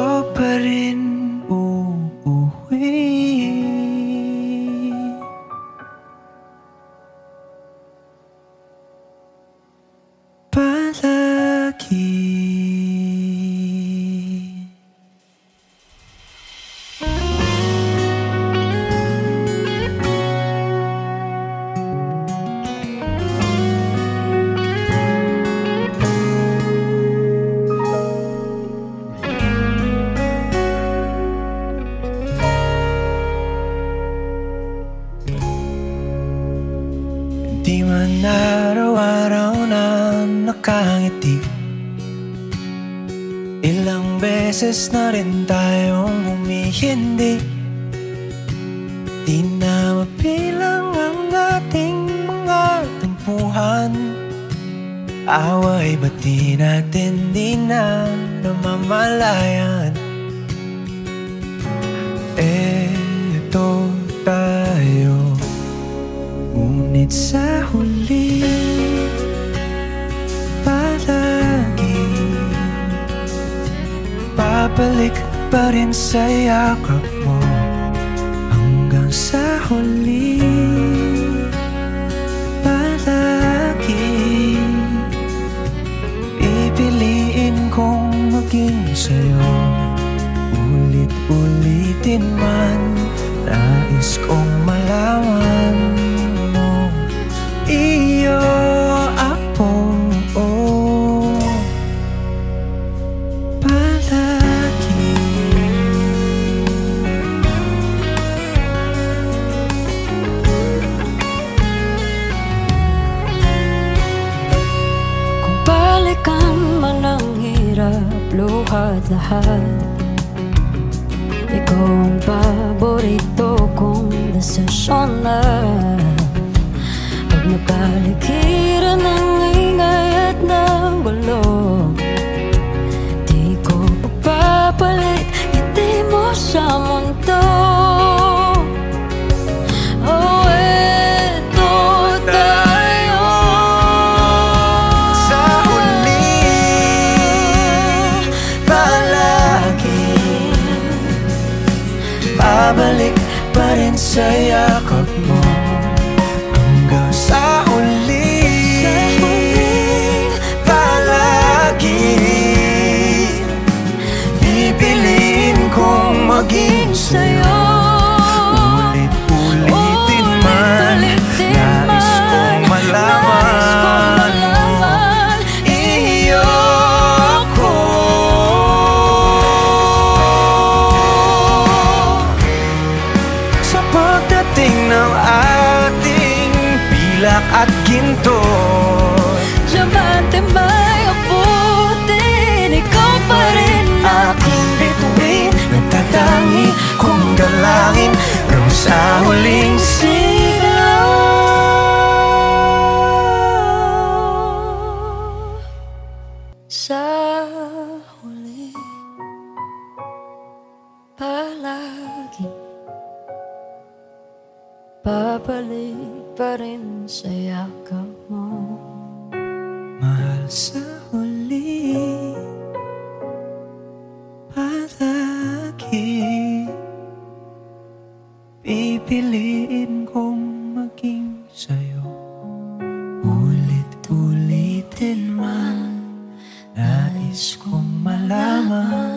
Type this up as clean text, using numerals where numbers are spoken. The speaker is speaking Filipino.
sa'yo pa rin uuwi. Palagi. Di man araw-araw na nakangiti, ilang beses na rin tayong humihindi. Di na mapilang ang ating mga tampuhan. Away ba't di natin di na namamalayan? Eto tayo, ngunit sa huli palagi babalik pa rin sa yakap mo. Hanggang sa huli palagi pipiliin kong maging sa'yo. Ulit-ulitin man, nais kong malaman mo iyo ako, palagi. Kung balikan man ang hirap, luhat lahat, ikaw ang paborito kong desisyon na. Pag napaligiran ng ingay at ng bulog, di ko papapalit ngiti mo sa mundo. Oh, eto tayo Sa huli palagi babalik pa rin sa yakap mo. Hanggang sa huli palagi pipiliin kong maging sa'yo. Ulit-ulitin man, nais kong malaman iyo ako. Sa pagdating ng ating pilak at ginto, diamante may abutin, ikaw pa rin aking bituin, nagtatangi kong dalangin hanggang sa huling sigaw. sa huli palagi babalik pa rin sa yakap mo. Mahal, sa huli palagi pipiliin kong maging sa'yo. Ulit-ulitin man, nais kong malaman